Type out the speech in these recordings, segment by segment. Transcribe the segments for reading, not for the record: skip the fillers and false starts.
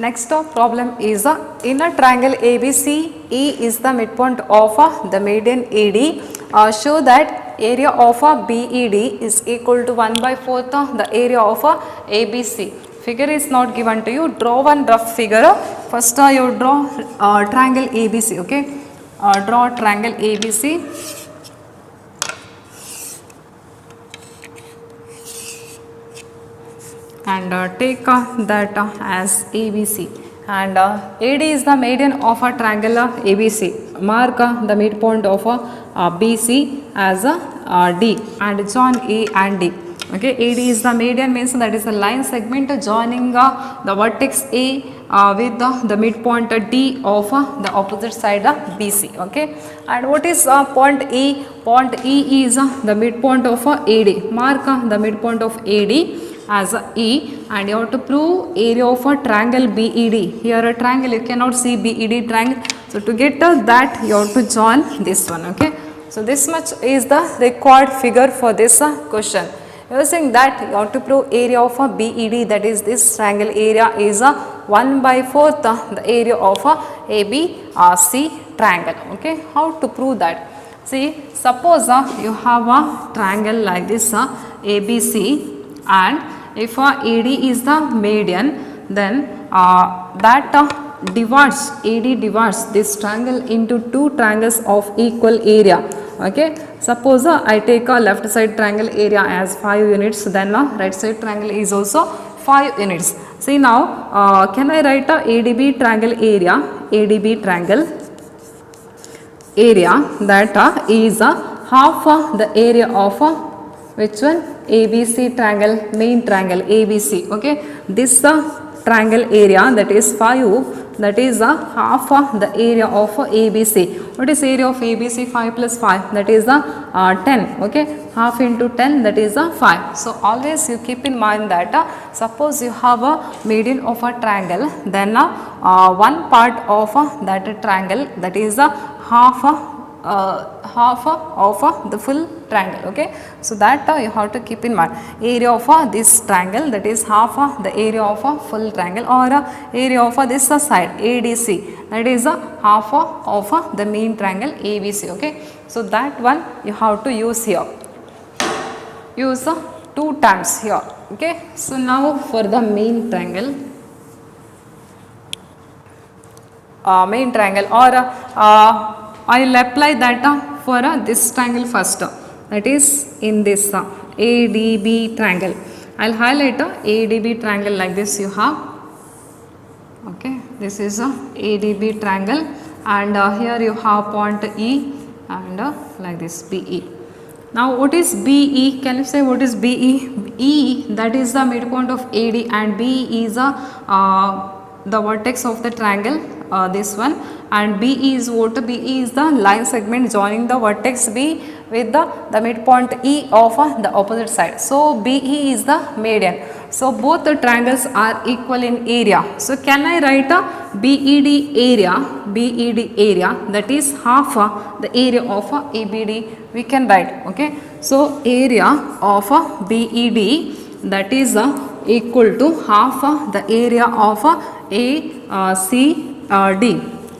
Next problem is in a triangle ABC, E is the midpoint of the median AD. Show that area of BED is equal to 1 by 4th the area of ABC. Figure is not given to you. Draw one rough figure. First you draw triangle ABC. Okay, draw triangle ABC. And take that as ABC, and AD is the median of a triangle ABC. Mark the midpoint of BC as D and join A and D. Okay, AD is the median, means that is the line segment joining the vertex A with the midpoint D of the opposite side BC. Okay, and what is point E? Point E is the midpoint of AD. Mark the midpoint of AD as E, and you have to prove area of a triangle BED. Here a triangle, you cannot see BED triangle. So to get that, you have to join this one. Okay, so this much is the required figure for this question. Using that, you have to prove area of a BED, that is this triangle area is 1 by 4th the area of a ABC triangle. Okay, how to prove that? See, suppose you have a triangle like this ABC, and if AD is the median, then that divides, AD divides this triangle into two triangles of equal area. Okay, suppose I take a left side triangle area as 5 units, then right side triangle is also 5 units. See now, can I write a ADB triangle area? ADB triangle area that is half the area of which one? ABC triangle, main triangle ABC. Okay, this triangle area, that is 5, that is half the area of ABC. What is area of ABC? 5 plus 5, that is 10. Okay, half into 10, that is 5. So always you keep in mind that suppose you have a median of a triangle, then one part of that triangle, that is half of the full triangle. Okay, so that you have to keep in mind. Area of this triangle, that is half the area of a full triangle, or area of this side ADC, that is half of the main triangle ABC. Okay, so that one you have to use here. Use 2 times here. Okay, so now for the main triangle, or I will apply that for this triangle first, that is in this ADB triangle. I will highlight ADB triangle like this you have. Okay, this is ADB triangle, and here you have point E, and like this BE. Now what is BE? Can you say what is BE? E, that is the midpoint of AD, and BE is the vertex of the triangle, this one, and BE is what? BE is the line segment joining the vertex B with the midpoint E of the opposite side. So BE is the median. So both the triangles are equal in area. So can I write a BED area? BED area, that is half the area of ABD. We can write. Okay, so area of BED, that is equal to half the area of ACD.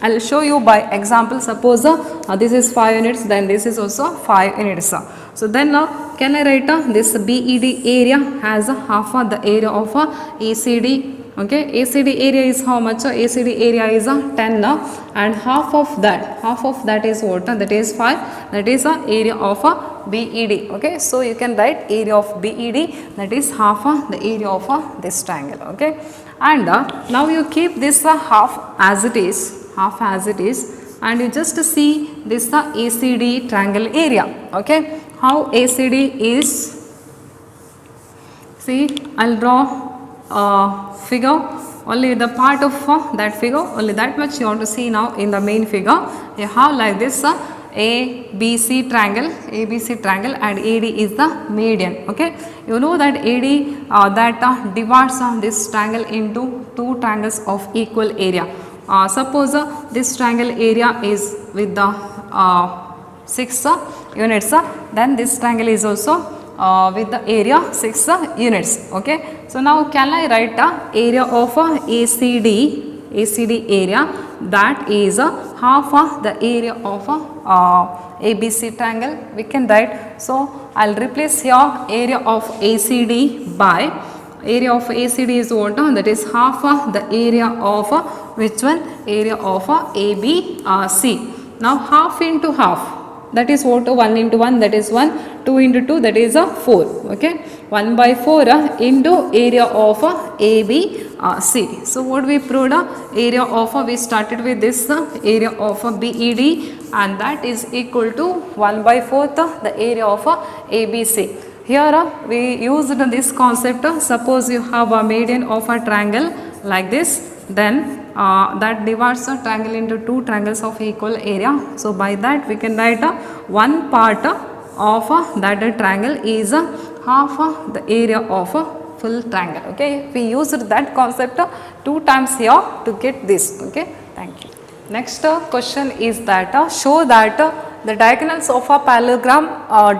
I will show you by example. Suppose this is 5 units, then this is also 5 units. So then can I write this BED area has half of the area of ACD. Okay, ACD area is how much? ACD area is 10, and half of that is what? That is 5. That is area of BED. Okay, so you can write area of BED, that is half the area of this triangle. Okay, and now you keep this half as it is, and you just see this ACD triangle area. Okay, how ACD is? See, I will draw figure, only the part of that figure, only that much you want to see now in the main figure. You have like this ABC triangle, and AD is the median. Okay, you know that AD that divides this triangle into two triangles of equal area. Suppose this triangle area is with the 6 units, then this triangle is also with the area 6 units. Okay, So now can I write a area of a ACD area that is half the area of a ABC triangle? We can write. So I'll replace here area of ACD by area of ACD is what? That is half the area of which one? Area of ABC. Now half into half, that is what? 1 into 1, that is 1, 2 into 2, that is 4. Okay, 1 by 4 into area of ABC. So what we proved? Area of we started with this area of BED, and that is equal to 1 by 4th the area of ABC. Here we used this concept. Suppose you have a median of a triangle like this, then that divides a triangle into two triangles of equal area. So by that we can write one part of that triangle is half the area of a full triangle. Okay, we used that concept 2 times here to get this. Okay, thank you. Next question is that show that the diagonals of a parallelogram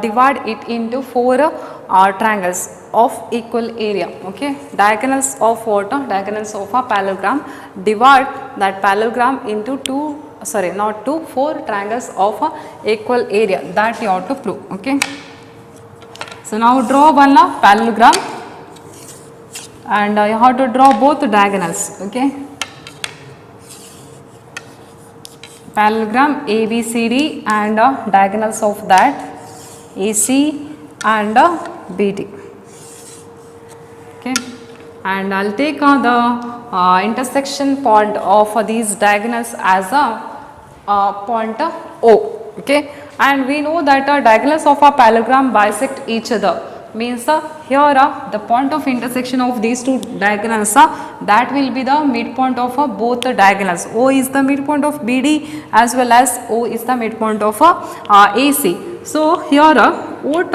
divide it into 4 triangles of equal area. Okay, diagonals of what? Diagonals of a parallelogram divide that parallelogram into 4 triangles of equal area, that you have to prove. Okay, so now draw one parallelogram and you have to draw both diagonals. Okay, parallelogram ABCD and diagonals of that AC and BD. Okay, and I'll take the intersection point of these diagonals as a point O. Okay, and we know that diagonals of a parallelogram bisect each other, means here the point of intersection of these two diagonals that will be the midpoint of both the diagonals. O is the midpoint of BD as well as O is the midpoint of AC. So here what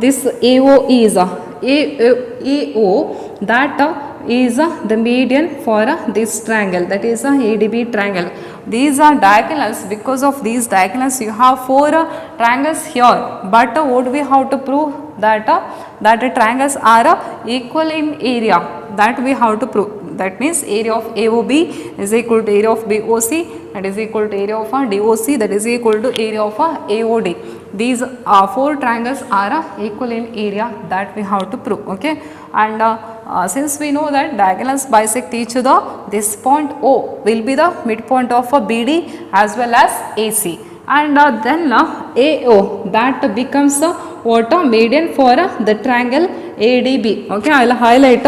this AO is AO, that is the median for this triangle, that is ADB triangle. These are diagonals. Because of these diagonals you have 4 triangles here, but what we have to prove? That the triangles are equal in area, that we have to prove. That means area of AOB is equal to area of BOC, that is equal to area of DOC, that is equal to area of AOD. These 4 triangles are equal in area, that we have to prove. Okay, and since we know that diagonals bisect each other, this point O will be the midpoint of BD as well as AC, and then AO, that becomes what? Median for the triangle ADB. Okay, I will highlight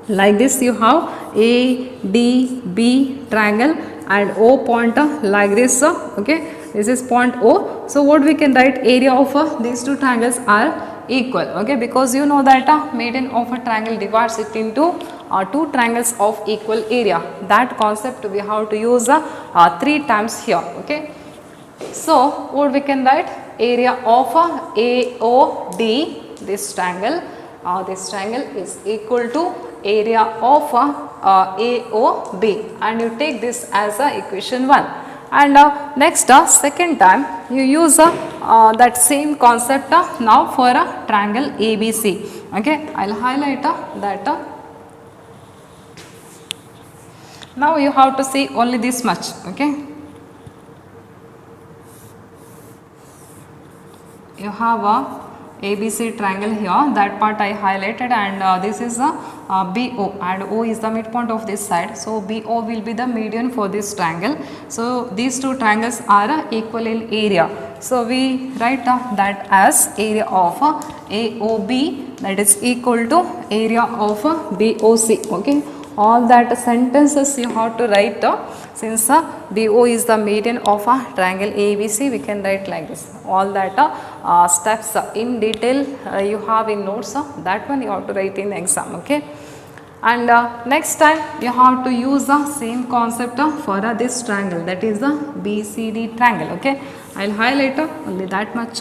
like this. You have ADB triangle and O point like this. Okay, this is point O. So what we can write? Area of these two triangles are equal. Okay, because you know that median of a triangle divides it into 2 triangles of equal area. That concept we have to use 3 times here. Okay, so what we can write? Area of AOD, this triangle is equal to area of AOB, and you take this as equation 1. And next second time you use that same concept now for a triangle ABC. Okay, I will highlight that. Now you have to see only this much. Okay, you have a ABC triangle here, that part I highlighted, and this is a BO, and O is the midpoint of this side. So BO will be the median for this triangle. So these two triangles are equal in area. So we write that as area of AOB, that is equal to area of BOC. Okay, all that sentences you have to write. Since BO is the median of a triangle ABC, we can write like this. All that steps in detail you have in notes, that one you have to write in exam. Okay, and next time you have to use the same concept for this triangle, that is the BCD triangle. Okay, I will highlight only that much.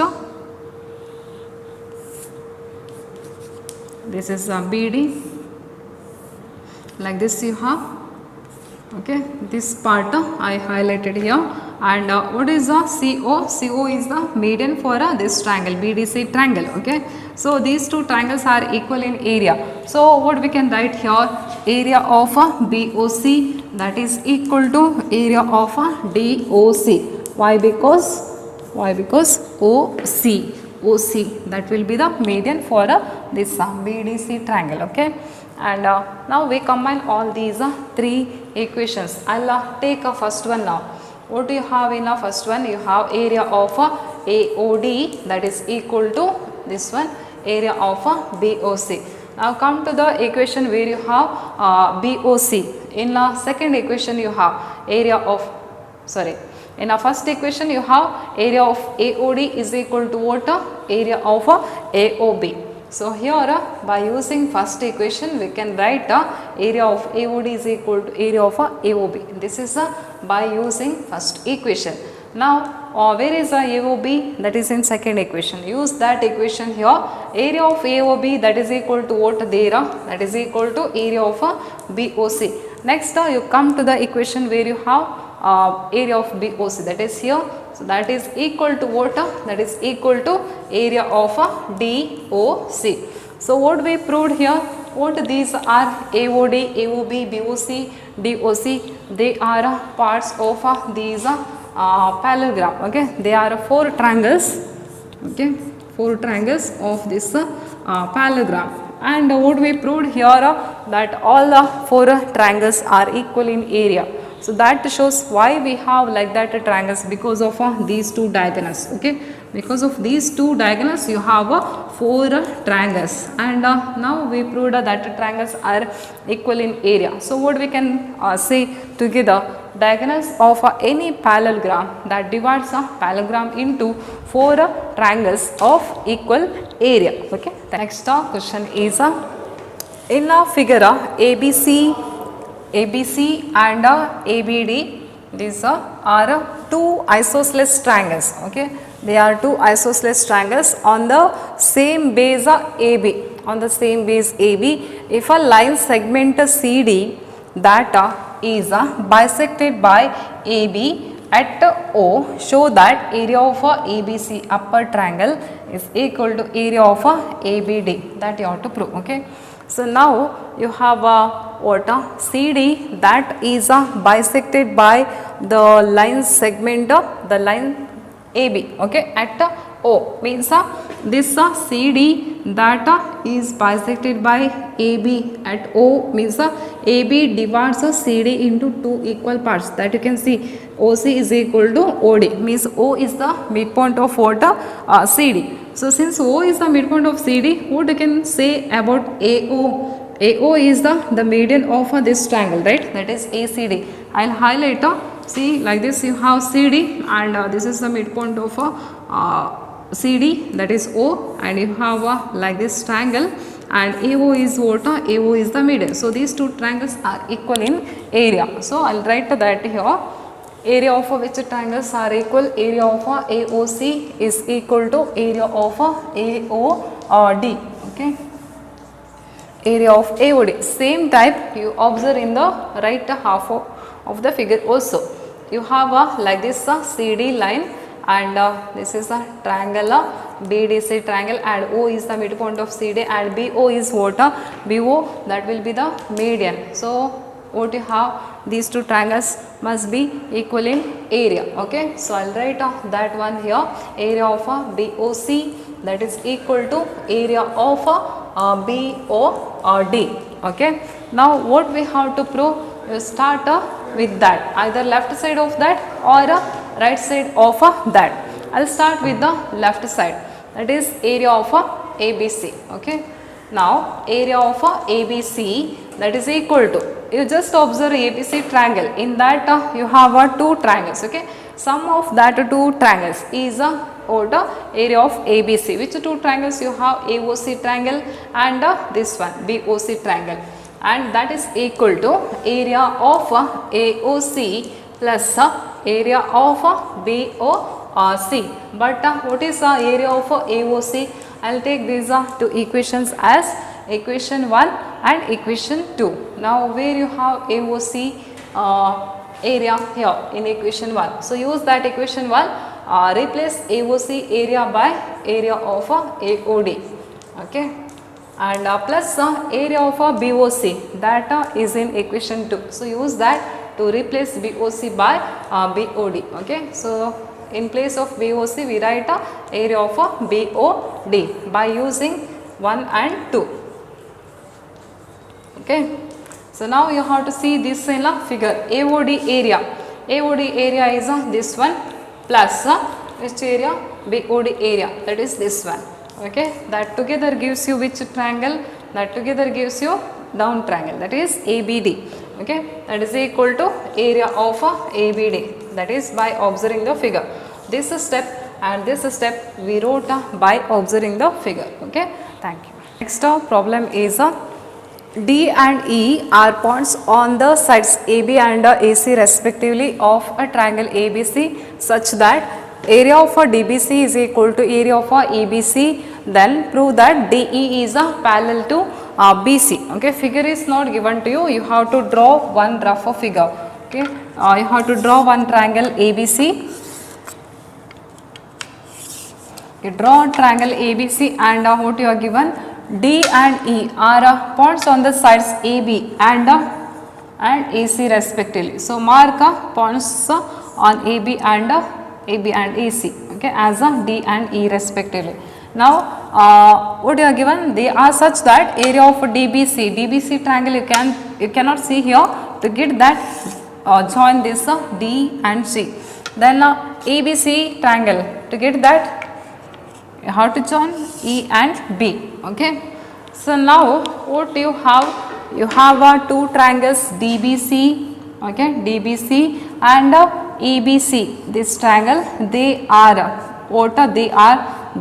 This is BD, like this you have, Okay, this part I highlighted here. And what is the CO? CO is the median for this triangle, BDC triangle. Okay, so these two triangles are equal in area. So what we can write here, area of BOC, that is equal to area of DOC. Why? Because OC, that will be the median for this BDC triangle. Okay, and now we combine all these three equations. I'll take a first one now. What do you have in a first one? You have area of AOD, that is equal to this one, area of BOC. Now come to the equation where you have BOC. In the second equation you have area of, in the first equation you have area of AOD is equal to what? Area of AOB. So here by using first equation we can write area of AOD is equal to area of AOB. This is by using first equation. Now where is AOB? That is in second equation. Use that equation here. Area of AOB, that is equal to what there? That is equal to area of BOC. Next you come to the equation where you have area of BOC, that is here. So that is equal to what? That is equal to area of DOC. So what we proved here, what these are AOD, AOB, BOC, DOC, they are parts of these parallelogram. Okay, they are four triangles. Okay, four triangles of this parallelogram. And what we proved here that all the four triangles are equal in area. So that shows why we have like that triangles, because of these two diagonals. Okay, because of these two diagonals you have four triangles, and now we proved that triangles are equal in area. So what we can say together, diagonals of any parallelogram that divides a parallelogram into four triangles of equal area. Okay, the next question is in a figure ABC and ABD, these are two isosceles triangles. Okay, they are two isosceles triangles on the same base AB. On the same base AB, if a line segment CD that is bisected by AB at O, show that area of ABC upper triangle is equal to area of ABD. That you have to prove. Okay. So now you have what CD that is bisected by the line segment, the line AB. Okay, at O means this CD that is bisected by AB at O means AB divides CD into two equal parts. That you can see OC is equal to OD, means O is the midpoint of what CD. So since O is the midpoint of CD, what you can say about AO? AO is the median of this triangle, right? That is ACD. I'll highlight. See, like this you have CD, and this is the midpoint of CD, that is O, and you have like this triangle, and AO is what? AO is the median. So these two triangles are equal in area. So I'll write that here. Area of which triangles are equal? Area of AOC is equal to area of AOD. Okay, area of AOD. Same type you observe in the right half of the figure also. You have like this CD line, and this is a triangle BDC triangle, and O is the midpoint of CD, and BO is what? BO, that will be the median. So what you have, these two triangles must be equal in area. Okay, so I'll write that one here. Area of BOC, that is equal to area of BOD. Okay, now what we have to prove? You start with that, either left side of that or right side of that. I'll start with the left side, that is area of ABC. Okay, now area of ABC, that is equal to, you just observe ABC triangle. In that you have two triangles. Okay, sum of that two triangles is what? Area of ABC. Which two triangles you have? AOC triangle and this one BOC triangle, and that is equal to area of AOC plus area of BOC. But what is area of AOC? I will take these two equations as equation 1 and equation 2. Now where you have AOC, area here in equation 1. So use that equation 1, replace AOC area by area of AOD, okay, and plus area of BOC, that is in equation 2. So use that to replace BOC by BOD, okay. So in place of BOC we write area of BOD by using 1 and 2, okay. So now you have to see this in a figure. AOD area. AOD area is this one plus which area? BOD area, that is this one. Okay, that together gives you which triangle? That together gives you down triangle, that is ABD. Okay, that is equal to area of ABD, that is by observing the figure. This step and this step we wrote by observing the figure. Okay, thank you. Next problem is D and E are points on the sides AB and AC respectively of a triangle ABC such that area of a DBC is equal to area of a EBC. Then prove that DE is parallel to BC. Okay, figure is not given to you. You have to draw one rough figure. Okay, you have to draw one triangle ABC. You draw triangle ABC and what you are given? D and E are points on the sides AB and AC respectively. So mark points on AB and AC, okay, as D and E respectively. Now what you are given? They are such that area of DBC triangle you cannot see here. To get that join this D and C. Then ABC triangle, to get that you have to join E and B. Okay. So now what you have? You have two triangles DBC, okay, DBC and EBC. This triangle, they are what?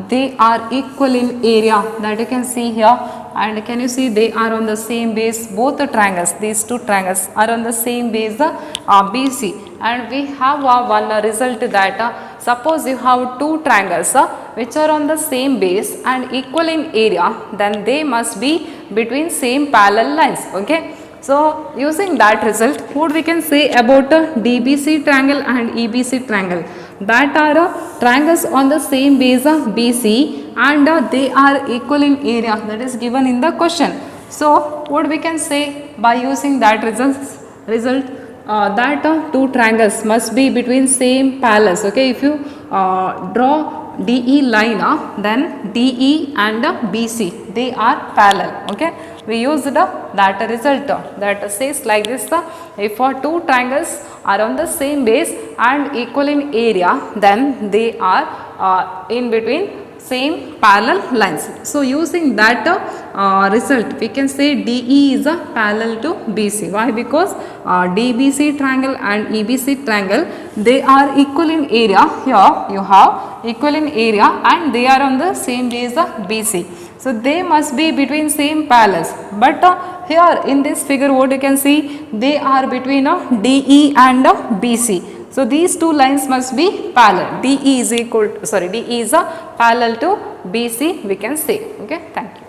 They are equal in area, that you can see here. And can you see they are on the same base? Both the triangles, these two triangles are on the same base BC. And we have one result that suppose you have two triangles which are on the same base and equal in area, then they must be between same parallel lines. Okay. So using that result, what we can say about DBC triangle and EBC triangle? That are triangles on the same base BC and they are equal in area, that is given in the question. So what we can say by using that result that two triangles must be between same parallels. Okay, if you draw DE line, then DE and BC, they are parallel. Okay, we used that result that says like this: if two triangles are on the same base and equal in area, then they are in between same parallel lines. So using that result, we can say DE is parallel to BC. Why? Because DBC triangle and EBC triangle, they are equal in area. Here you have equal in area and they are on the same base BC. So they must be between same parallels. But here in this figure, what you can see, they are between DE and BC. So these two lines must be parallel. DE is parallel to BC, we can say. Okay, thank you.